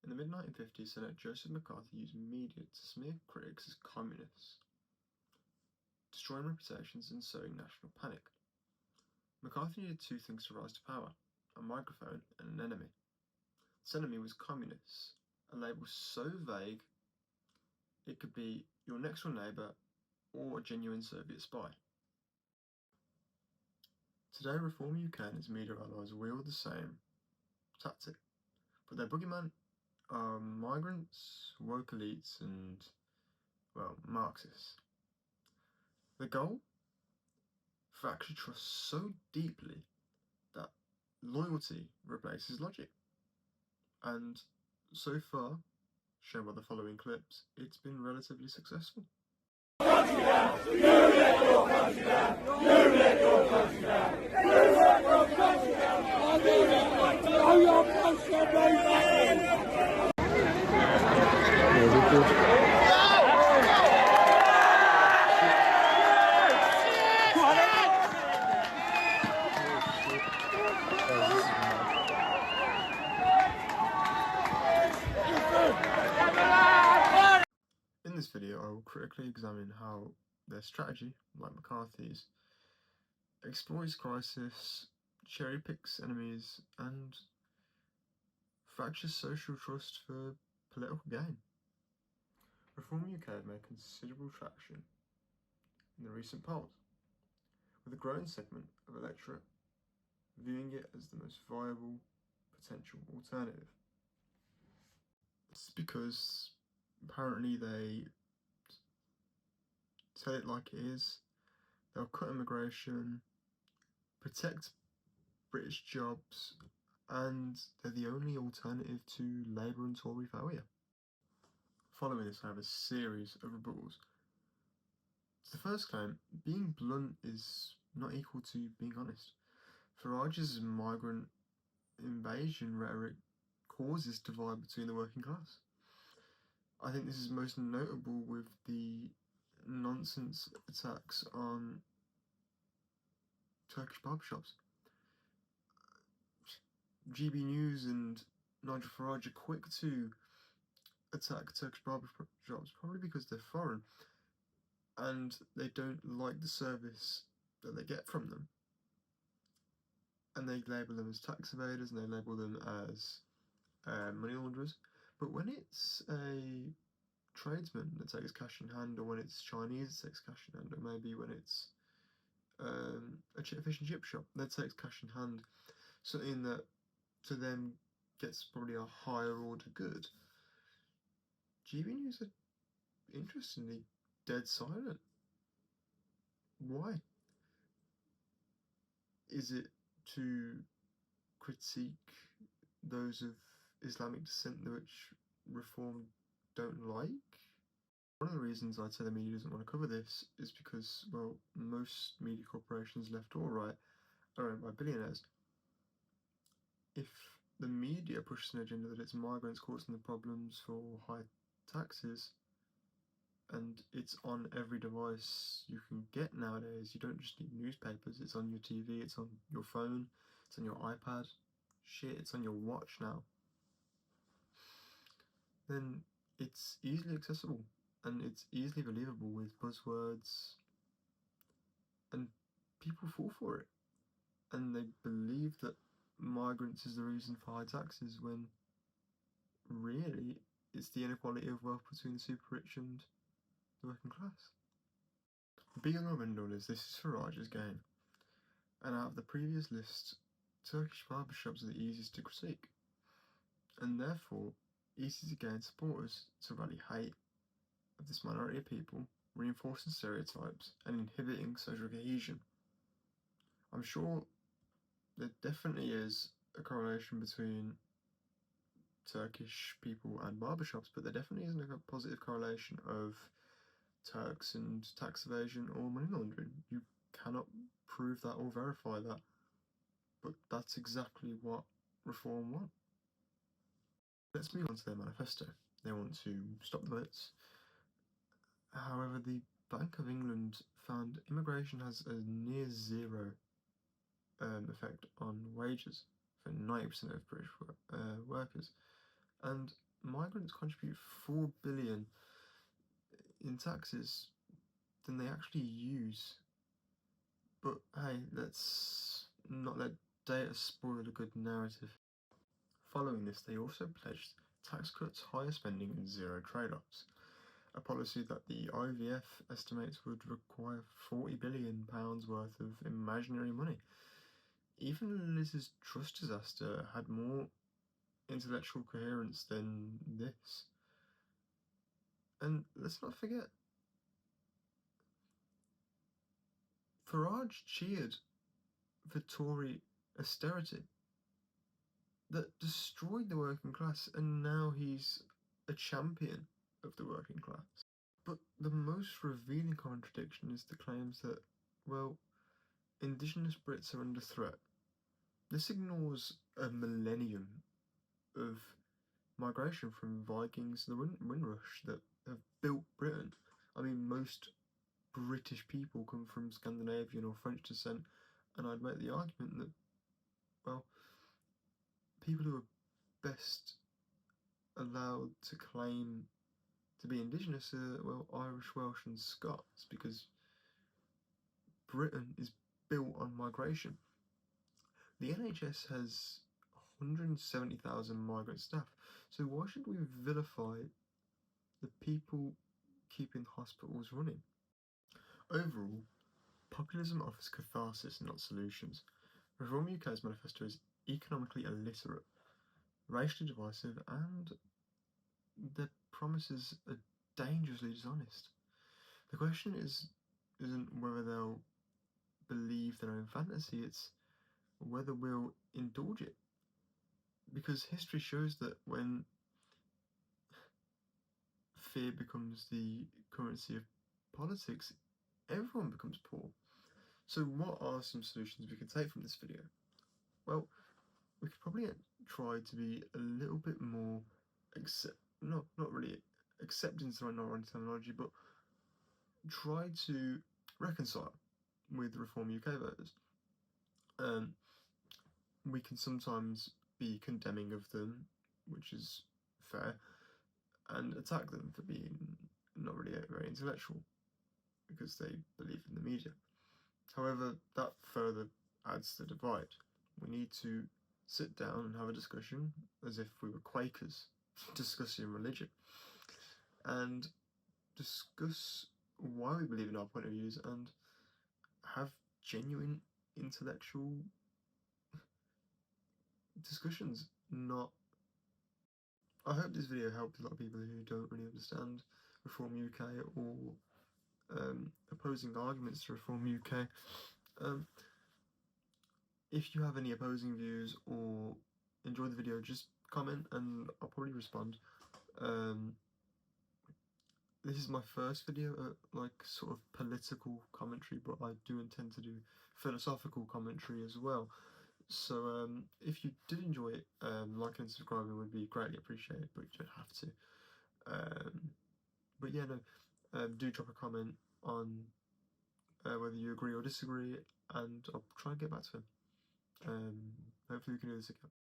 In the mid-1950s, Senator Joseph McCarthy used media to smear critics as communists, destroying reputations and sowing national panic. McCarthy needed two things to rise to power: a microphone and an enemy. This enemy was communists, a label so vague it could be your next door neighbour or a genuine Soviet spy. Today, Reform UK and its media allies wield the same tactic, but their boogeyman are migrants, woke elites, and, well, Marxists. The goal? Fracture trust so deeply that loyalty replaces logic. And so far, shown by the following clips, it's been relatively successful. In this video, I will critically examine how their strategy, like McCarthy's, exploits crisis, cherry-picks enemies, and fractures social trust for political gain. Reform UK have made considerable traction in the recent polls, with a growing segment of electorate viewing it as the most viable potential alternative. This is because apparently they tell it like it is. They'll cut immigration, protect British jobs, and they're the only alternative to Labour and Tory failure. Following this, I have a series of rebuttals. To the first claim, being blunt is not equal to being honest. Farage's migrant invasion rhetoric causes divide between the working class. I think this is most notable with the nonsense attacks on Turkish barbershops. GB News and Nigel Farage are quick to attack Turkish barbershops, probably because they're foreign and they don't like the service that they get from them. And they label them as tax evaders and they label them as money launderers. But when it's a tradesman that takes cash in hand, or when it's Chinese that takes cash in hand, or maybe when it's a fish and chip shop that takes cash in hand, something that to them gets probably a higher order good, GB News are interestingly dead silent. Why? Is it to critique those of Islamic descent which Reform don't like? One of the reasons I'd say the media doesn't want to cover this is because, well, most media corporations, left or right, are owned by billionaires. If the media pushes an agenda that it's migrants causing the problems for high taxes, and it's on every device you can get nowadays, you don't just need newspapers, it's on your TV, it's on your phone, it's on your iPad, shit, it's on your watch now, then it's easily accessible and it's easily believable with buzzwords, and people fall for it, and they believe that migrants is the reason for high taxes, when really it's the inequality of wealth between the super rich and the working class. The be all and end all is this is Farage's game, and out of the previous list, Turkish barbershops are the easiest to critique, and therefore easy to gain supporters to rally hate of this minority of people, reinforcing stereotypes and inhibiting social cohesion. I'm sure there definitely is a correlation between Turkish people and barbershops, but there definitely isn't a positive correlation of Turks and tax evasion or money laundering. You cannot prove that or verify that, but that's exactly what Reform want. Let's move on to their manifesto. They want to stop the Blitz. However, the Bank of England found immigration has a near zero effect on wages for 90% of British workers, and migrants contribute 4 billion in taxes than they actually use. But hey, let's not let data spoil a good narrative. Following this, they also pledged tax cuts, higher spending, and zero trade-offs, a policy that the IVF estimates would require £40 billion worth of imaginary money. Even Liz's trust disaster had more intellectual coherence than this. And let's not forget, Farage cheered for Tory austerity that destroyed the working class, and now he's a champion of the working class. But the most revealing contradiction is the claims that, well, Indigenous Brits are under threat. This ignores a millennium of migration from Vikings to the Windrush that have built Britain. I mean, most British people come from Scandinavian or French descent, and I'd make the argument that, well, people who are best allowed to claim to be Indigenous are, well, Irish, Welsh, and Scots, because Britain is built on migration. The NHS has 170,000 migrant staff, so why should we vilify the people keeping hospitals running? Overall, populism offers catharsis, not solutions. Reform UK's manifesto is economically illiterate, racially divisive, and their promises are dangerously dishonest. The question isn't whether they'll believe their own fantasy, it's whether we'll indulge it. Because history shows that when fear becomes the currency of politics, everyone becomes poor. So what are some solutions we can take from this video? Well, we could probably try to be a little bit more not really accepting the right terminology, but try to reconcile with Reform UK voters. We can sometimes be condemning of them, which is fair, and attack them for being not really very intellectual because they believe in the media. However, that further adds to the divide. We need to sit down and have a discussion as if we were Quakers discussing religion, and discuss why we believe in our point of views and have genuine intellectual discussions. I hope this video helped a lot of people who don't really understand Reform UK or opposing arguments to Reform UK. If you have any opposing views or enjoy the video, just comment and I'll probably respond. This is my first video, like sort of political commentary, but I do intend to do philosophical commentary as well. So if you did enjoy it, liking and subscribing would be greatly appreciated, but you don't have to. But yeah, no, do drop a comment on whether you agree or disagree, and I'll try and get back to him. Hopefully we can do this again.